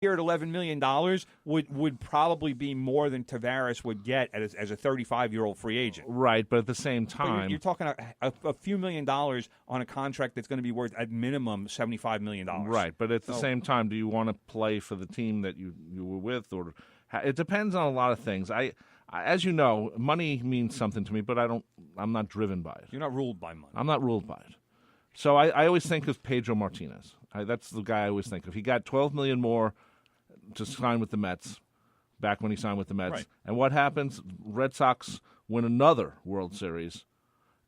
here at $11 million would probably be more than Tavares would get as a 35-year-old free agent. Right, but at the same time... But you're talking a few million dollars on a contract that's going to be worth, at minimum, $75 million. Right, but at the same time, do you want to play for the team that you were with? Or it depends on a lot of things. As you know, money means something to me, but I'm not driven by it. You're not ruled by money. I'm not ruled by it. So I always think of Pedro Martinez. That's the guy I always think of. He got $12 million more to sign with the Mets back when he signed with the Mets. Right. And what happens? Red Sox win another World Series,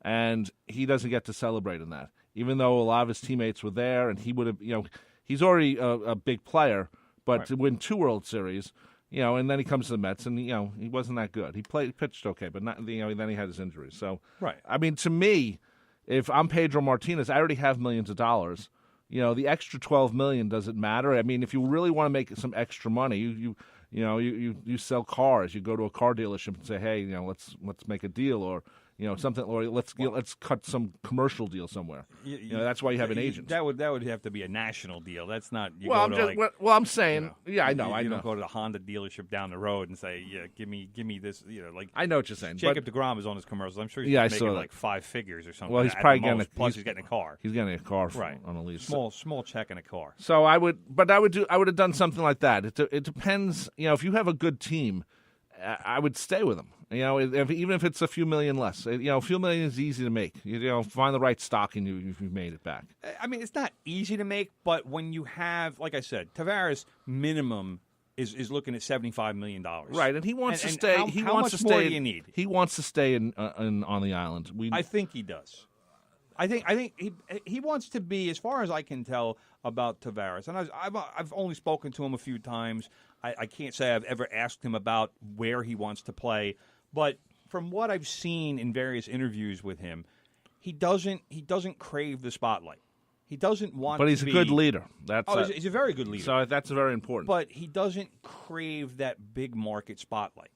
and he doesn't get to celebrate in that, even though a lot of his teammates were there, and he would have, he's already a big player, but right. to win 2 World Series, and then he comes to the Mets, and he wasn't that good. He pitched okay, but not, then he had his injuries. So, right. I mean, to me, if I'm Pedro Martinez, I already have millions of dollars. The extra $12 million doesn't matter. I mean, if you really want to make some extra money, you sell cars. You go to a car dealership and say, hey, let's make a deal, or something, or let's cut some commercial deal somewhere. That's why you have an agent. That would have to be a national deal. That's not. I'm saying, I know. You don't go to the Honda dealership down the road and say, yeah, give me this. I know what you're saying. Jacob deGrom is on his commercials. I'm sure he's making like 5 figures or something. Well, he's probably getting plus he's getting a car. He's getting a car right on a lease. Small check and a car. So I would have done something like that. It depends. If you have a good team, I would stay with them. Even if it's a few million less. A few million is easy to make. Find the right stock and you've made it back. I mean, it's not easy to make, but when you have, like I said, Tavares minimum is looking at $75 million. Right, and he wants to stay. How much more do you need? He wants to stay on the island. I think he does. I think he wants to be, as far as I can tell about Tavares, and I've only spoken to him a few times. I can't say I've ever asked him about where he wants to play, but from what I've seen in various interviews with him, he doesn't crave the spotlight. He doesn't want. But he's to a good leader. He's a very good leader. So that's very important. But he doesn't crave that big market spotlight.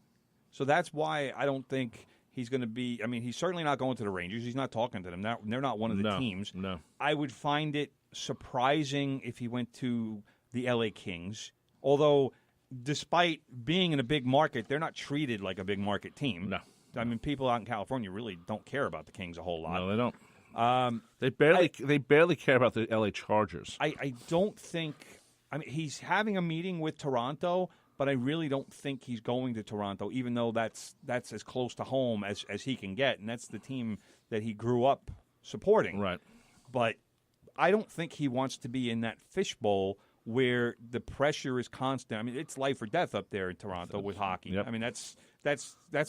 So that's why I don't think he's going to be. I mean, he's certainly not going to the Rangers. He's not talking to them. They're not one of the teams. No. I would find it surprising if he went to the LA Kings. Although, despite being in a big market, they're not treated like a big market team. No. I mean, people out in California really don't care about the Kings a whole lot. No, they don't. They barely care about the LA Chargers. I don't think. I mean, he's having a meeting with Toronto, but I really don't think he's going to Toronto, even though that's as close to home as he can get, and that's the team that he grew up supporting. Right. But I don't think he wants to be in that fishbowl where the pressure is constant. I mean, it's life or death up there in Toronto with hockey. Yep. I mean, that's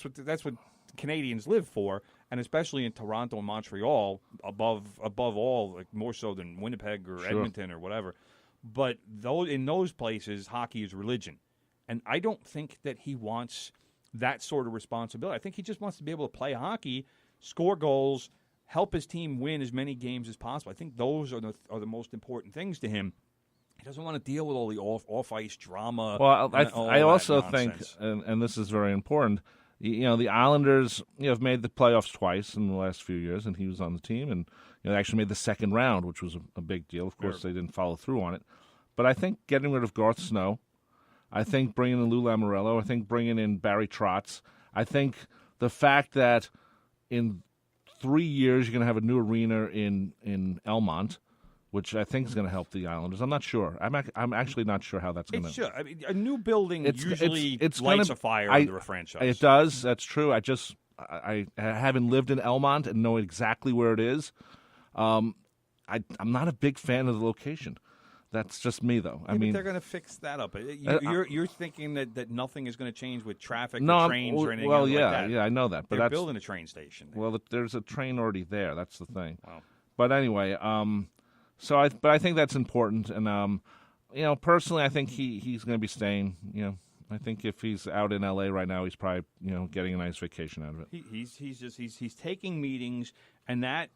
what Canadians live for, and especially in Toronto and Montreal, above all, like more so than Winnipeg or Edmonton or whatever. But in those places, hockey is religion, and I don't think that he wants that sort of responsibility. I think he just wants to be able to play hockey, score goals, help his team win as many games as possible. I think those are the most important things to him. He doesn't want to deal with all the off-ice drama. Well, I also think, and this is very important, the Islanders have made the playoffs twice in the last few years, and he was on the team, and they actually made the second round, which was a big deal. Of course, they didn't follow through on it. But I think getting rid of Garth Snow, I think bringing in Lou Lamoriello, I think bringing in Barry Trotz, I think the fact that in 3 years you're going to have a new arena in Elmont, which I think is going to help the Islanders. I'm not sure. I'm actually not sure how that's going to. It should. I mean, a new building usually lights a fire under a franchise. It does. That's true. I haven't lived in Elmont and know exactly where it is. I'm not a big fan of the location. That's just me, though. I mean, they're going to fix that up. You're thinking that nothing is going to change with traffic or trains or anything like that. Yeah, I know that. But they're building a train station. Well, there's a train already there. That's the thing. Wow. But anyway, but I think that's important, and personally, I think he's going to be staying. I think if he's out in L.A. right now, he's probably getting a nice vacation out of it. He's taking meetings, and that,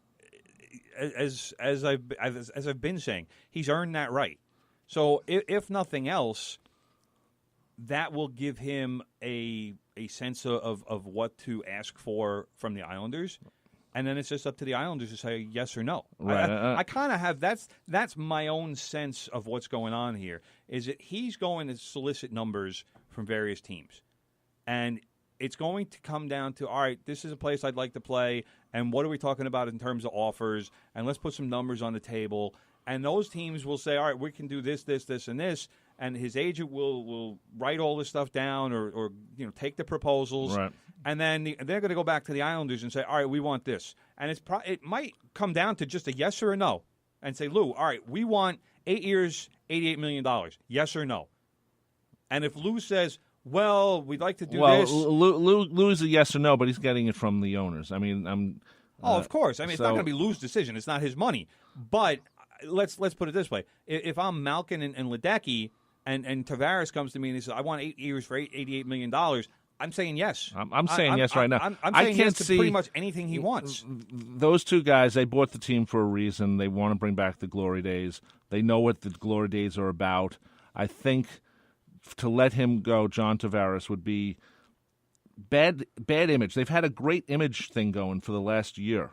as I've been saying, he's earned that right. So if nothing else, that will give him a sense of what to ask for from the Islanders. And then it's just up to the Islanders to say yes or no. Right. I kind of have that's my own sense of what's going on here. Is that he's going to solicit numbers from various teams, and it's going to come down to, all right, this is a place I'd like to play, and what are we talking about in terms of offers? And let's put some numbers on the table. And those teams will say, all right, we can do this, this, this, and this. And his agent will write all this stuff down or take the proposals. Right. And then they're going to go back to the Islanders and say, all right, we want this. And it might come down to just a yes or a no. And say, Lou, all right, we want 8 years, $88 million. Yes or no? And if Lou says, well, we'd like to do this. Lou's a yes or no, but he's getting it from the owners. I mean, of course. I mean, it's not going to be Lou's decision. It's not his money. But let's put it this way. If I'm Malkin and Ledecky and Tavares comes to me and he says, I want 8 years for $88 million, I'm saying yes. I'm saying yes right now. I'm saying yes to pretty much anything he wants. Those two guys, they bought the team for a reason. They want to bring back the glory days. They know what the glory days are about. I think to let him go, John Tavares, would be bad image. They've had a great image thing going for the last year.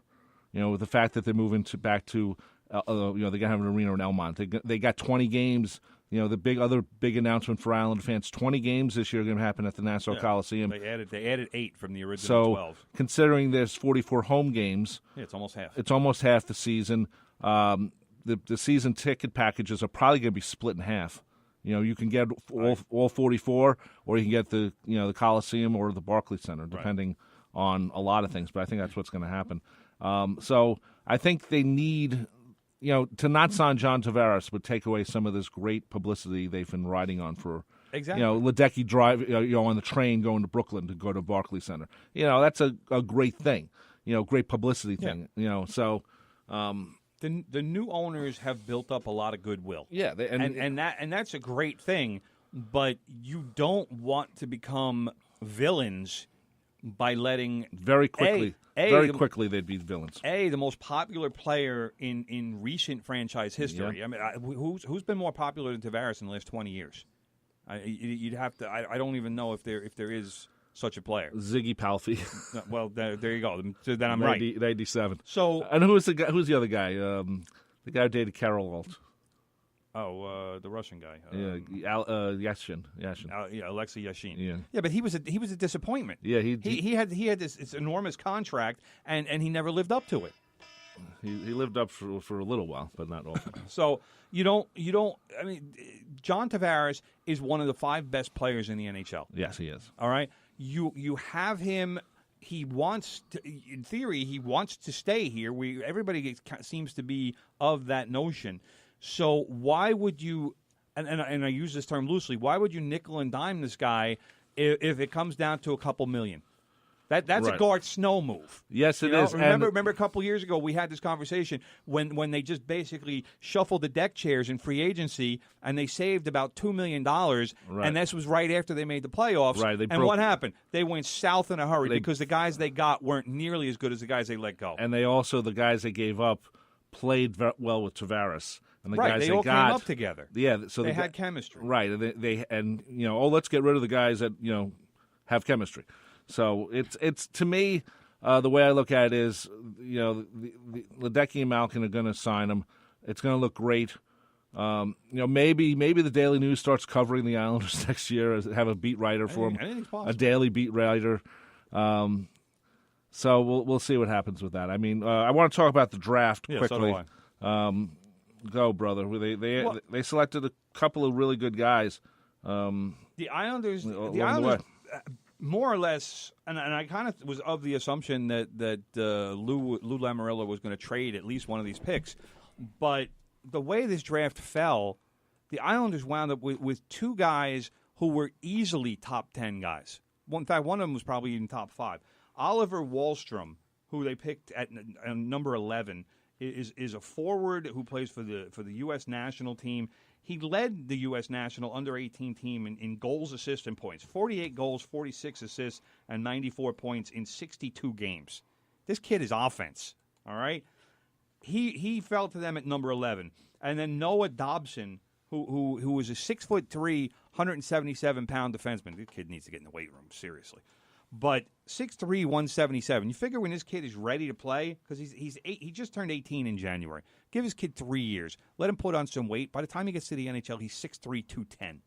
With the fact that they're moving back to, they're going to have an arena in Elmont. They got 20 games. The other big announcement for Islander fans: 20 games this year are going to happen at the Nassau Coliseum. They added 8 from the original 12. Considering there's 44 home games, it's almost half. It's almost half the season. The season ticket packages are probably going to be split in half. You can get all 44, or you can get the Coliseum or the Barclays Center, depending on a lot of things. But I think that's what's going to happen. So I think they need. To not sign John Tavares would take away some of this great publicity they've been riding on for. Exactly. Ledecky drive, on the train going to Brooklyn to go to Barclays Center. That's a great thing. Great publicity thing. So. The new owners have built up a lot of goodwill. Yeah, and that's a great thing. But you don't want to become villains by letting very quickly. Quickly, they'd be villains. The most popular player in recent franchise history. Yeah. I mean, who's been more popular than Tavares in the last 20 years? You'd have to. I don't even know if there is such a player. Ziggy Palffy. Well, there you go. So then I'm right. 97. So, and who's the guy? Who's the other guy? The guy who dated Carol Alt. Oh, the Russian guy. Yashin. Alexei Yashin. Yeah, but he was a disappointment. Yeah, he had this enormous contract, and he never lived up to it. He lived up for a little while, but not often. So you don't. I mean, John Tavares is one of the 5 best players in the NHL. Yes, he is. All right, you have him. He wants to, in theory, he wants to stay here. Everybody seems to be of that notion. So why would you, and I use this term loosely, why would you nickel and dime this guy if it comes down to a couple million? That's a Gart Snow move. Yes, it is. Remember a couple years ago we had this conversation when they just basically shuffled the deck chairs in free agency and they saved about $2 million, and this was right after they made the playoffs. Right. What happened? They went south in a hurry because the guys they got weren't nearly as good as the guys they let go. And the guys they gave up played well with Tavares. And the guys they all came up together. Yeah, so they had chemistry. Right, and let's get rid of the guys that have chemistry. So it's to me the way I look at it is the Ledecky and Malkin are going to sign him. It's going to look great. Maybe the Daily News starts covering the Islanders next year. Have a beat writer for them, a daily beat writer. So we'll see what happens with that. I mean, I want to talk about the draft quickly. So do I. Go, brother. They selected a couple of really good guys. The Islanders, more or less, and I kind of was of the assumption that Lou Lamoriello was going to trade at least one of these picks. But the way this draft fell, the Islanders wound up with 2 guys who were easily top 10 guys. In fact, one of them was probably even top 5. Oliver Wahlstrom, who they picked at number 11, is a forward who plays for the U.S. national team. He led the U.S. national under-18 team in goals, assists, and points. 48 goals, 46 assists, and 94 points in 62 games. This kid is offense, all right? He fell to them at number 11. And then Noah Dobson, who was a 6'3", 177-pound defenseman. This kid needs to get in the weight room, seriously. But 6'3", 177. You figure when this kid is ready to play, because he just turned 18 in January. Give his kid 3 years. Let him put on some weight. By the time he gets to the NHL, he's 6'3", 210.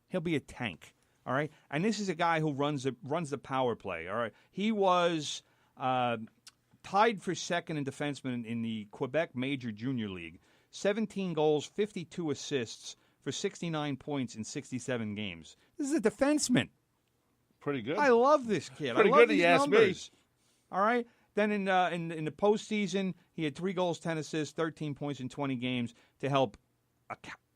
He'll be a tank. All right? And this is a guy who runs the power play. All right? He was tied for second in defenseman in the Quebec Major Junior League. 17 goals, 52 assists for 69 points in 67 games. This is a defenseman. Pretty good. I love this kid. Pretty I love good, these he asked numbers. Me. All right. Then in the postseason, he had 3 goals, 10 assists, 13 points in 20 games to help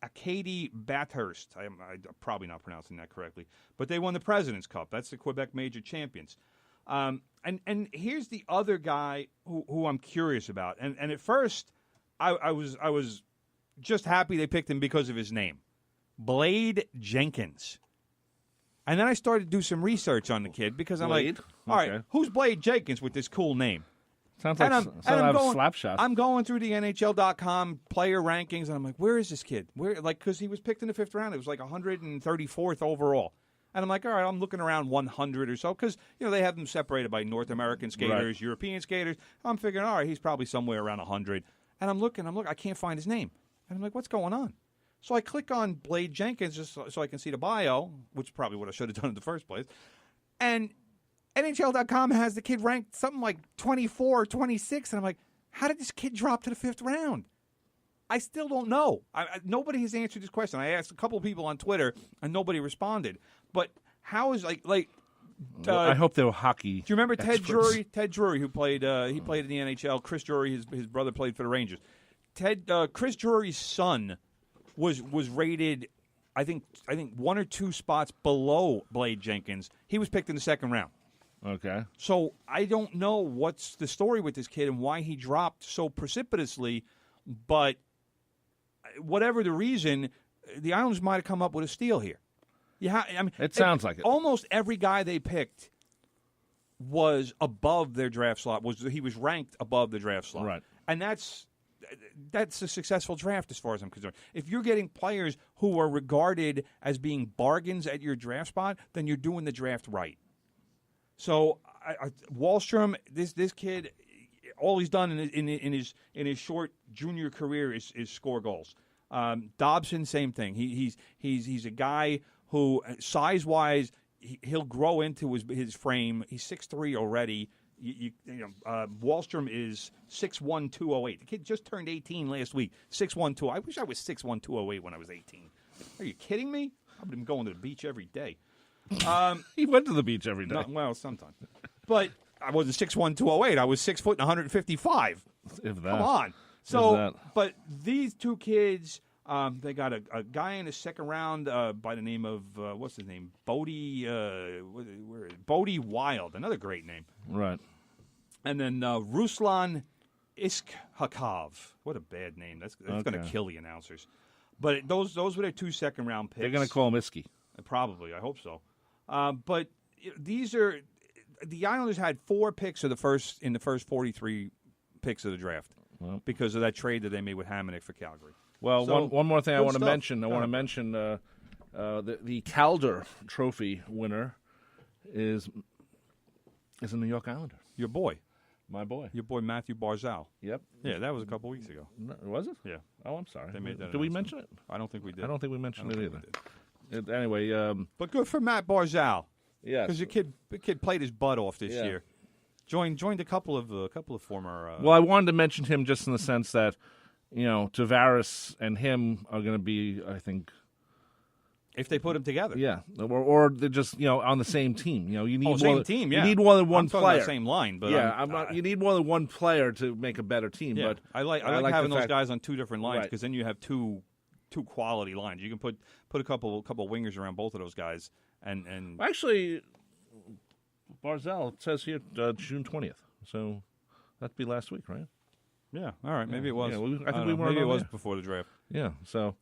Acadie Bathurst. I'm probably not pronouncing that correctly, but they won the President's Cup. That's the Quebec Major Champions. And here's the other guy who I'm curious about. And at first, I was just happy they picked him because of his name, Blade Jenkins. And then I started to do some research on the kid because I'm Blade? like, all right, who's Blade Jenkins with this cool name? Sounds like a slap shot. I'm going through the NHL.com player rankings, and I'm like, where is this kid? Because he was picked in the 5th round. It was like 134th overall. And I'm like, all right, I'm looking around 100 or so because, they have them separated by North American skaters, European skaters. I'm figuring, all right, he's probably somewhere around 100. And I'm looking, I can't find his name. And I'm like, what's going on? So I click on Blade Jenkins just so I can see the bio, which is probably what I should have done in the first place. And NHL.com has the kid ranked something like 24 or 26. And I'm like, how did this kid drop to the 5th round? I still don't know. Nobody has answered this question. I asked a couple of people on Twitter, and nobody responded. But how is I hope they were hockey. Do you remember experts. Ted Drury, who played in the NHL? Chris Drury, his brother, played for the Rangers. Chris Drury's son was rated, I think 1 or 2 spots below Blade Jenkins. He was picked in the 2nd round. Okay. So I don't know what's the story with this kid and why he dropped so precipitously, but whatever the reason, the Islanders might have come up with a steal here. It sounds like it. Almost every guy they picked was above their draft slot. He was ranked above the draft slot. Right. And that's a successful draft as far as I'm concerned. If you're getting players who are regarded as being bargains at your draft spot, then you're doing the draft right. So Wahlstrom, this kid, all he's done in his short junior career is score goals. Dobson, same thing. He's a guy who size-wise he'll grow into his frame. He's 6'3" already. Wahlstrom is 6'1", 208. The kid just turned 18 last week. 6'1", 208. I wish I was 6'1", 208 when I was 18. Are you kidding me? I've been going to the beach every day. He went to the beach every day. Well, sometimes. But I wasn't 6'1", 208. I was 6 foot and 155. If that. Come on. So, but these two kids, they got a guy in the 2nd round by the name of, what's his name? Bodie Wild. Another great name. Right. And then Ruslan Iskhakov. What a bad name. That's going to kill the announcers. But those were their 2 second-round picks. They're going to call him Iski. Probably. I hope so. But these are the Islanders had 4 picks in the first 43 picks of the draft because of that trade that they made with Hamonic for Calgary. Well, so, one more thing I want to stuff. mention. I want to mention the Calder Trophy winner is a New York Islander. Your boy. My boy. Your boy Matthew Barzal. Yep. Yeah, that was a couple weeks ago. No, was it? Yeah. Oh, I'm sorry. They made that did we mention it? I don't think we did. I don't think we mentioned it either. Anyway. But good for Matt Barzal. Yes. Because the kid played his butt off this year. Joined a couple of former. Well, I wanted to mention him just in the sense that, Tavares and him are going to be, I think. If they put him together. Yeah. Or they're just, on the same team. You need same team, yeah. You need more than one I'm talking player. about the same line, but you need more than one player to make a better team. Yeah. But I like having those guys on 2 different lines because then you have two quality lines. You can put a couple wingers around both of those guys and actually Barzal, it says here June 20th. So that'd be last week, right? Yeah. All right. Maybe it was. Yeah, I think we weren't. Maybe it was before the draft. Yeah. So,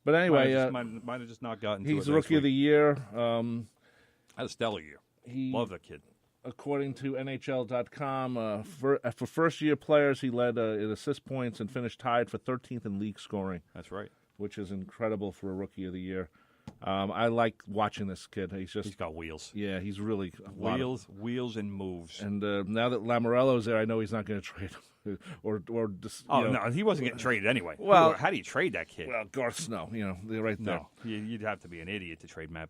but anyway, might have just not gotten. He's to it Rookie of the Year. Had a stellar year. Love that kid. According to NHL.com, for first-year players, he led in assist points and finished tied for 13th in league scoring. That's right. Which is incredible for a Rookie of the Year. I like watching this kid. He's got wheels. Yeah, he's really wheels and moves. And now that Lamorello's there, I know he's not going to trade him. No, he wasn't getting traded anyway. Well, how do you trade that kid? Well, Garth Snow, they're right there. No, you'd have to be an idiot to trade Matt.